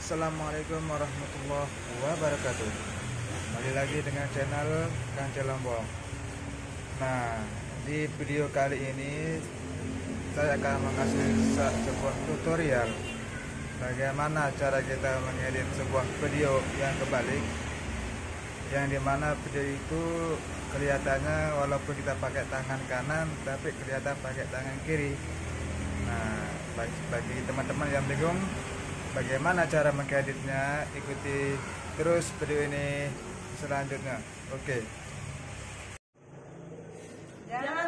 Assalamualaikum warahmatullahi wabarakatuh. Kembali lagi dengan channel Kang Lombok. Nah, di video kali ini saya akan mengasih sebuah tutorial bagaimana cara kita mengedit sebuah video yang kebalik, yang dimana video itu kelihatannya walaupun kita pakai tangan kanan tapi kelihatan pakai tangan kiri. Nah, bagi teman-teman yang bingung bagaimana cara mengeditnya, ikuti terus video ini selanjutnya. Oke. Jangan